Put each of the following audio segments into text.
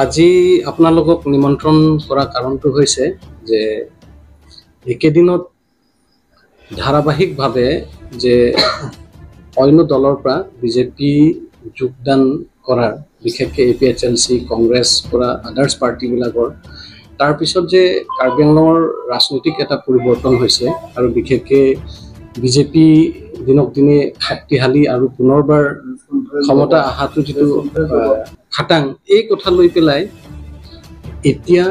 আজি আপোনালোকক নিমন্ত্ৰণ কৰা কাৰণটো হৈছে যে একেদিনত ধাৰাবাহিকভাৱে যে অন্য দলৰ পৰা বিজেপি যোগদান কৰাৰ বিশেষকৈ APHLC কংগ্ৰেছ পৰা আদাৰ্ছ পাৰ্টিবিলাকৰ তাৰপিছত যে কাৰ্বি আংলঙৰ ৰাজনৈতিক এটা পৰিৱৰ্তন হৈছে আৰু বিশেষকৈ বিজেপি দিনক দিনে শক্তিশালী আৰু পুনৰবাৰ ক্ষমতা অহাটো যিটো খাটাং এই কথা লৈ পেলাই এতিয়া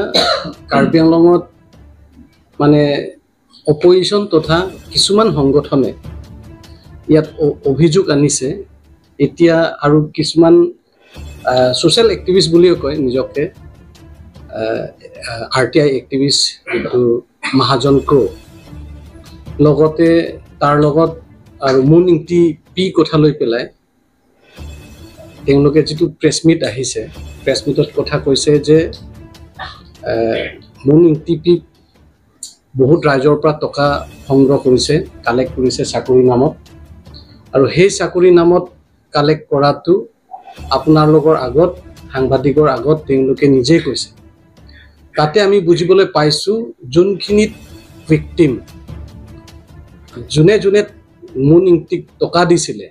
কাৰ্বি আংলঙত মানে অপজিশ্যন তথা কিছুমান সংগঠনে ইয়াত অভিযোগ আনিছে এতিয়া আৰু কিছুমান সোশ্যাল এক্টিভিষ্ট বুলিও কয় নিজকে RTI এক্টিভিষ্ট যিটো মহাজন ক্ৰো লগতে তাৰ লগত আৰু মুন ইংটি পি কথা লৈ পেলাই তেওঁলোকে যিটো প্ৰেছ মিট আহিছে প্ৰেছ মিটত কথা কৈছে যে মুন ইংটি পি বহুত ৰাইজৰ পৰা টকা সংগ্ৰহ কৰিছে কালেক্ট কৰিছে চাকৰি নামত আৰু সেই চাকৰি নামত কালেক্ট কৰাটো আপোনালোকৰ আগত সাংবাদিকৰ আগত তেওঁলোকে নিজে কৈছে তাতে আমি বুজিবলৈ পাইছো যোনখিনিত ভিকটিম যোনে যোনে মুন ইংটিক টকা দিছিলে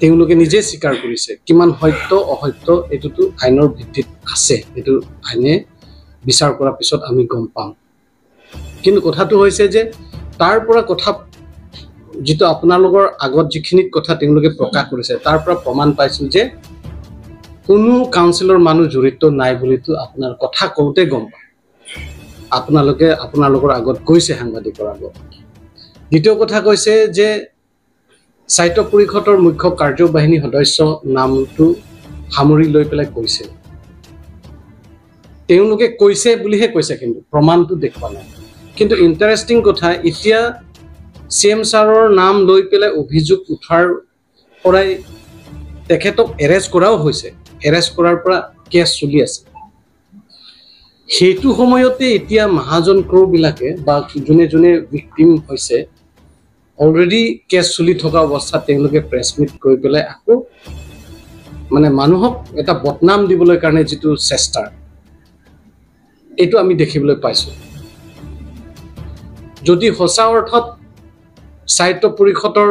তেওঁলোকে নিজে স্বীকাৰ কৰিছে কিমান সত্য অসত্য এটোতো আইনৰ ভিত্তিত আছে এটো আইনে বিচাৰ কৰাৰ পিছত আমি গম পাম কিন্তু কথাটো হৈছে যে তাৰ পৰা কথা যেটো আপোনালোকৰ আগত যিখিনি কথা তেওঁলোকে প্ৰকাশ কৰিছে তাৰ পৰা প্ৰমাণ পাইছো যে কোনো কাউন্সিলৰ মানুহ জড়িত নাই বুলিতো আপোনাৰ কথা কওঁতে গম পায় আপোনালোকে আপোনালোকৰ আগত কৈছে সাংবাদিকৰ আগত দ্বিতীয় কথা কৈছে যে সাহিত্য পৰিষদৰ মুখ্য কাৰ্যবাহিনী সদস্য নামটো সামৰি লৈ পেলাই কৈছে তেওঁলোকে কৈছে বুলিহে কৈছে কিন্তু প্ৰমাণটো দেখুৱা নাই কিন্তু ইন্টাৰেষ্টিং কথা এতিয়া CM ছাৰৰ নাম লৈ পেলাই অভিযোগ উঠাৰ পৰাই তেখেতক এৰেষ্ট কৰাও হৈছে এৰেষ্ট কৰাৰ পৰা কেছ চলি আছে সেইটো সময়তে এতিয়া মহাজন ক্ৰো বিলাকে বা যোনে যোনে ভিকটিম হৈছে অলৰেডি কেছ চলি থকা অৱস্থাত তেওঁলোকে প্ৰেছ মিট কৰি পেলাই আকৌ মানে মানুহক এটা বদনাম দিবলৈ কাৰণে যিটো চেষ্টা এইটো আমি দেখিবলৈ পাইছো যদি সঁচা অৰ্থত সাহিত্য পৰিষদৰ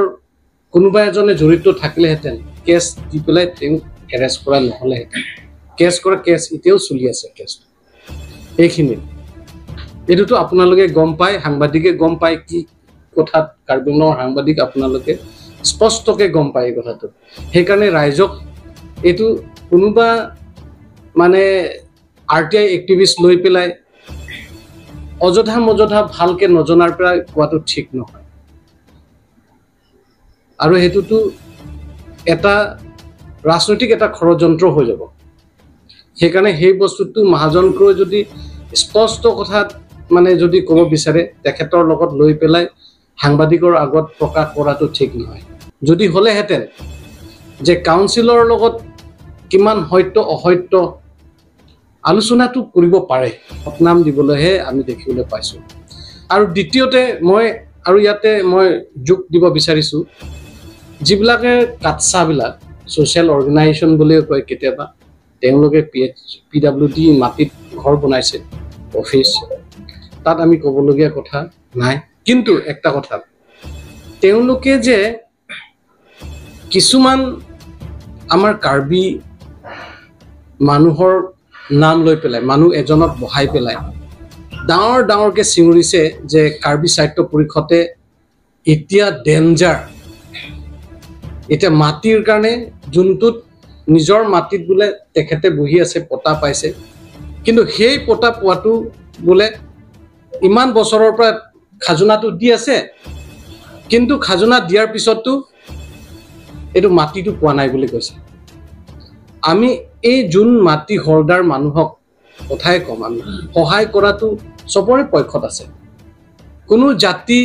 কোনোবা এজনে জড়িত থাকিলেহেঁতেন কেছ দি পেলাই তেওঁ এৰেষ্ট কৰা নহ'লেহেঁতেন কেছ কৰা কেছ এতিয়াও চলি আছে কেছ এইখিনি এইটোতো আপোনালোকে গম পায় সাংবাদিকে গম পায় কি কথাত কাৰ্বি আংলঙৰ সাংবাদিক আপোনালোকে স্পষ্টকৈ গম পায় এই কথাটো সেইকাৰণে ৰাইজক এইটো কোনোবা মানে RTI এক্টিভিষ্ট লৈ পেলাই অযথা মযথা ভালকে নজনাৰ পৰা কোৱাটো ঠিক নহয় আৰু হেতুটো এটা ৰাজনৈতিক এটা ষড়যন্ত্ৰ হৈ যাব সেইকাৰণে সেই বস্তুটো মহাজন ক্ৰো যদি স্পষ্ট কথাত মানে যদি ক'ব বিচাৰে তেখেতৰ লগত লৈ পেলাই সাংবাদিকৰ আগত প্ৰকাশ কৰাটো ঠিক নহয় যদি হ'লেহেঁতেন যে কাউন্সিলৰ লগত কিমান সত্য অসত্য আলোচনাটো কৰিব পাৰে সপনাম দিবলৈহে আমি দেখিবলৈ পাইছো আৰু দ্বিতীয়তে মই আৰু ইয়াতে মই যোগ দিব বিচাৰিছো যিবিলাকে কাটছাবিলাক সোশ্যাল অৰ্গেনাইজেশ্যন বুলিও কয় কেতিয়াবা তেওঁলোকে PWD মাটিত ঘৰ বনাইছে অফিচ তাত আমি ক'বলগীয়া কথা নাই কিন্তু একটা কথা তেওঁলোকে যে কিছুমান আমাৰ কাৰ্বি মানুহৰ নাম লৈ পেলাই মানুহ এজনক বহাই পেলাই ডাঙৰ ডাঙৰকে চিঙুৰিছে যে কাৰ্বি সাহিত্য পৰিষদে এতিয়া ডেঞ্জাৰ এতিয়া মাটিৰ কাৰণে যোনটোত নিজৰ মাটিত বোলে তেখেতে বহি আছে পটা পাইছে কিন্তু সেই পটা পোৱাটো বোলে ইমান বছৰৰ পৰা খাজনাটো দি আছে কিন্তু খাজনা দিয়াৰ পিছতো এইটো মাটিটো পোৱা নাই বুলি কৈছে আমি এই যোন মাটি হোল্ডাৰ মানুহক কথাই কম আমি সহায় কৰাটো সবৰে পক্ষত আছে কোনো জাতি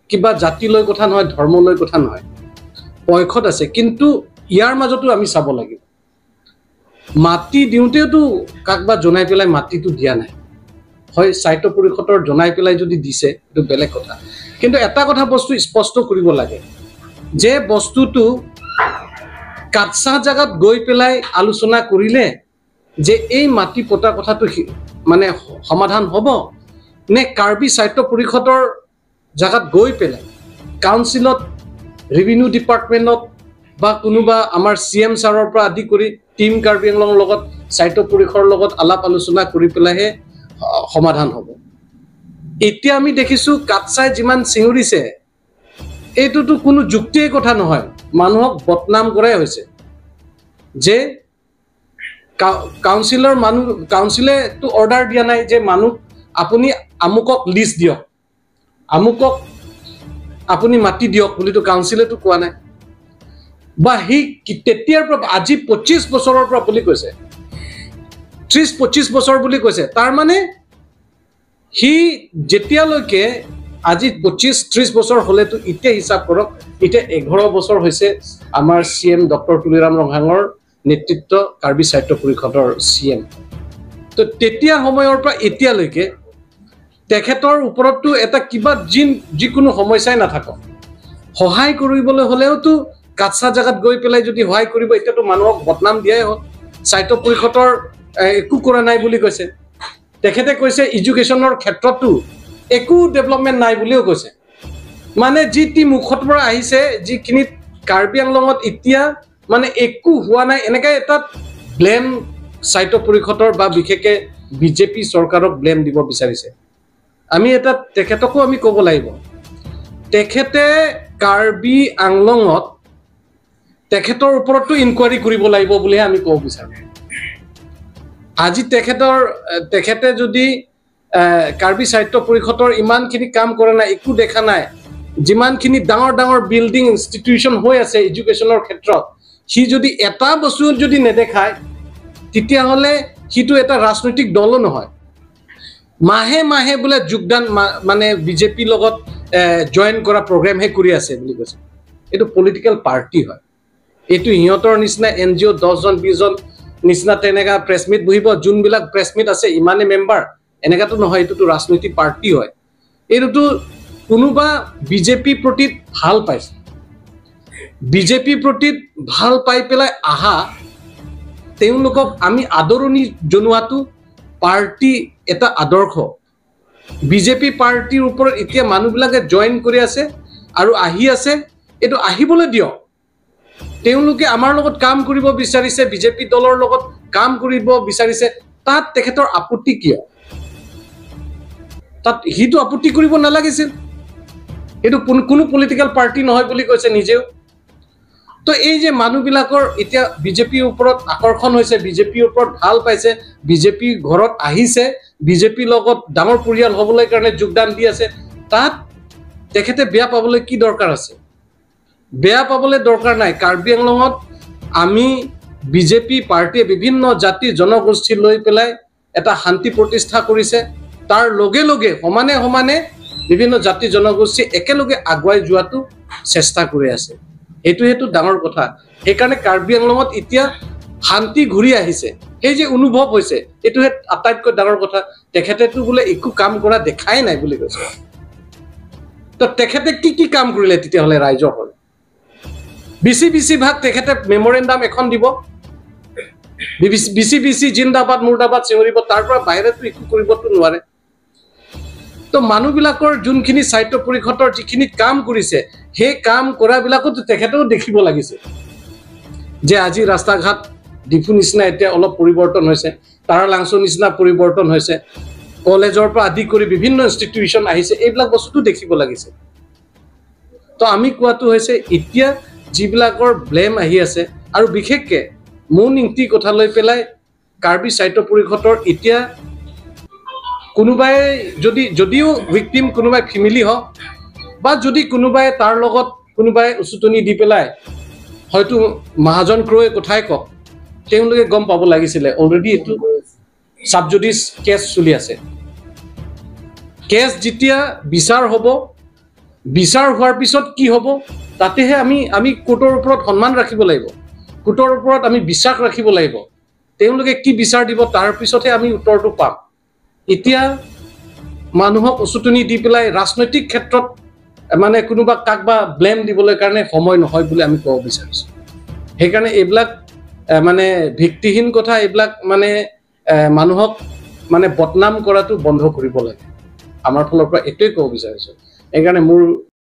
কিবা জাতিলৈ কথা নহয় ধৰ্মলৈ কথা নহয় পক্ষত আছে কিন্তু ইয়াৰ মাজতো আমি চাব লাগিব মাটি দিওঁতেতো কাকবা জনাই পেলাই মাটিটো দিয়া নাই হয় সাহিত্য পৰিষদৰ জনাই পেলাই যদি দিছে এটো বেলেগ কথা কিন্তু এটা কথা বস্তু স্পষ্ট কৰিব লাগে যে বস্তুটো কাটছা জাগাত গৈ পেলাই আলোচনা কৰিলে যে এই মাটি পতা কথাটো মানে সমাধান হ'ব নে কাৰ্বি সাহিত্য পৰিষদৰ জাগাত গৈ পেলাই কাউন্সিলত ৰেভিনিউ ডিপাৰ্টমেণ্টত বা কোনোবা আমাৰ CM ছাৰৰ পৰা আদি কৰি টিম কাৰ্বি আংলঙৰ লগত সাহিত্য পৰিষদৰ লগত আলাপ আলোচনা কৰি পেলাইহে সমাধান হ'ব এতিয়া আমি দেখিছো কাটছাই যিমান চিঙুৰিছে এইটোতো কোনো যুক্তিৰ কথা নহয় মানুহক বদনাম কৰাই হৈছে যে কাউন্সিলৰ মানুহ কাউন্সিলে তো অৰ্ডাৰ দিয়া নাই যে মানুহ আপুনি আমুকক লিষ্ট দিয়ক আমুকক আপুনি মাটি দিয়ক বুলি তো কাউন্সিলে তো কোৱা নাই বা হি তেতিয়াৰ পৰা আজি 25 বছৰৰ পৰা বুলি কৈছে 30-25 বছৰ বুলি কৈছে তাৰ মানে হি যেতিয়ালৈকে আজি 25-30 বছৰ হলেতো ইতে হিসাব কৰক ইতে 11 বছৰ হৈছে আমাৰ CM ডক্টৰ তুলিৰাম ৰংহাঙৰ নেতৃত্ব কাৰ্বি সাহিত্য পৰিষদৰ CM তো তেতিয়া সময়ৰ পৰা এতিয়ালৈকে তেখেতৰ ওপৰতটো এটা কিবা যিকোনো সমস্যাই নাথাকক সহায় কৰিবলৈ হলেওতো কাটছা জাগাত গৈ পেলাই যদি সহায় কৰিব এতিয়াতো মানুহক বদনাম দিয়াই হ'ল সাহিত্য পৰিষদৰ একো কৰা নাই বুলি কৈছে তেখেতে কৈছে এডুকেশ্যনৰ ক্ষেত্ৰতো একো ডেভেলপমেন্ট নাই বুলিও কৈছে মানে যি মুখত পৰা আহিছে যিখিনি কাৰ্বি আংলঙত এতিয়া মানে একো হোৱা নাই এনেকৈ এটা ব্লেম সাহিত্য পৰিষদৰ বা বিশেষকে বিজেপি চৰকাৰক ব্লেম দিব বিচাৰিছে আমি এটা তেখেতকো আমি ক'ব লাগিব তেখেতে কাৰ্বি আংলঙত তেখেতৰ ওপৰতো ইনকুৱাৰী কৰিব লাগিব বুলি আমি ক'ব বিচাৰো আজি তেখেতে যদি কাৰ্বি সাহিত্য পৰিষদৰ ইমানখিনি কাম কৰা নাই একো দেখা নাই যিমানখিনি ডাঙৰ বিল্ডিং ইনষ্টিটিউচন হৈ আছে এডুকেশ্যনৰ ক্ষেত্ৰত সি যদি এটা বস্তু যদি নেদেখায় তেতিয়াহ'লে সিটো এটা ৰাজনৈতিক দলো নহয় মাহে বোলে যোগদান মানে বিজেপি লগত জয়েন কৰা প্ৰগ্ৰামহে কৰি আছে বুলি কৈছে এইটো পলিটিকেল পাৰ্টি হয় এইটো হিহঁতৰ নিচিনা NGO 10 জন 20 জন নিচিনা তেনেকা প্ৰেছ মিট বহিব যোনবিলাক প্ৰেছ মিট আছে ইমানে মেম্বাৰ এনেকাটো নহয় এইটো ৰাজনৈতিক পাৰ্টি হয় এইটো কোনোবা বিজেপি প্ৰতি ভাল পাইছে বিজেপি প্ৰতি ভাল পাই পেলাই আহা তেওঁলোকক আমি আদৰণি জনোৱাটো পাৰ্টি এটা আদৰ্শ বিজেপি পাৰ্টিৰ ওপৰত এতিয়া মানুহবিলাকে জয়েন কৰি আছে আৰু আহি আছে এটো আহিবলৈ দিয়ক তেওঁলোকে আমাৰ লগত কাম কৰিব বিচাৰিছে বিজেপি দলৰ লগত কাম কৰিব বিচাৰিছে তাত তেখেতৰ আপত্তি কিয় তাত হিটো আপত্তি কৰিব নালাগিছিল এটো কোনো পলিটিক্যাল পাৰ্টি নহয় বুলি কৈছে নিজেও তো এই যে মানুহবিলাকৰ এতিয়া বিজেপিৰ ওপৰত আকৰ্ষণ হৈছে বিজেপিৰ ওপৰত ভাল পাইছে বিজেপি ঘৰত আহিছে বিজেপি লগত ডাঙৰ পৰিয়াল হ'বলৈ কাৰণে যোগদান দি আছে তাত তেখেতে বেয়া পাবলৈ কি দৰকাৰ আছে বেয়া পাবলৈ দৰকাৰ নাই কাৰ্বি আংলঙত আমি বিজেপি পাৰ্টিয়ে বিভিন্ন জাতি জনগোষ্ঠী লৈ পেলাই এটা শান্তি প্ৰতিষ্ঠা কৰিছে তাৰ লগে লগে সমানে বিভিন্ন জাতি জনগোষ্ঠী একেলগে আগুৱাই যোৱাটো চেষ্টা কৰি আছে এটো ডাঙৰ কথা সেইকাৰণে কাৰ্বি আংলঙত এতিয়া শান্তি ঘূৰি আহিছে এই যে অনুভৱ হৈছে এটো আটাইতকৈ ডাঙৰ কথা তেখেতেটো বোলে একো কাম কৰা দেখাই নাই বুলি কৈছে তো তেখেতে কি কাম কৰিলে তেতিয়াহ'লে ৰাইজৰ হ'ল বিসি ভাগ তেখেতে মেমোৰেন্ডাম এখন দিব বিসি জিন্দাবাদ মুৰ্দাবাদ চিঞৰিব তাৰ পৰা বাহিৰতো একো কৰিবতো নোৱাৰে তো মানুহবিলাকৰ যোনখিনি সাহিত্য পৰিষদৰ যিখিনি কাম কৰিছে সেই কাম কৰাবিলাকতো তেখেতেও দেখিব লাগিছে যে আজি ৰাস্তা ঘাট ডিফু নিচিনা এতিয়া অলপ পৰিৱৰ্তন হৈছে তাৰা লাংছ নিচিনা পৰিৱৰ্তন হৈছে কলেজৰ পৰা আদি কৰি বিভিন্ন ইনষ্টিটিউচন আহিছে এইবিলাক বস্তুটো দেখিব লাগিছে তো আমি কোৱাটো হৈছে এতিয়া যিবিলাকৰ ব্লেম আহি আছে আৰু বিশেষকে মূল নীতি কথা লৈ পেলাই কাৰ্বি সাহিত্য পৰিষদৰ এতিয়া কোনোবাই যদিও ভিকটিম কোনোবাই ফেমিলি হওক বা যদি কোনোবাই তাৰ লগত কোনোবাই উচুতনি দি পেলাই হয়তো মহাজন ক্ৰয়ে কথাই কওক তেওঁলোকে গম পাব লাগিছিলে অলৰেডি এটো সাবজুডিস কেছ চলি আছে কেছ যেতিয়া বিচাৰ হ'ব বিচাৰ হোৱাৰ পিছত কি হ'ব তাতেহে আমি কোৰ্টৰ ওপৰত সন্মান ৰাখিব লাগিব কোৰ্টৰ ওপৰত আমি বিশ্বাস ৰাখিব লাগিব তেওঁলোকে কি বিচাৰ দিব তাৰ পিছতহে আমি উত্তৰটো পাম এতিয়া মানুহক উচুতনি দি পেলাই ৰাজনৈতিক ক্ষেত্ৰত মানে কোনোবা কাকবা ব্লেম দিবলৈ কাৰণে সময় নহয় বুলি আমি ক'ব বিচাৰিছো সেইকাৰণে এইবিলাক মানে ভিত্তিহীন কথা এইবিলাক মানে মানুহক মানে বদনাম কৰাটো বন্ধ কৰিব লাগে আমাৰ ফালৰ পৰা এইটোৱে ক'ব বিচাৰিছোঁ সেইকাৰণে মোৰ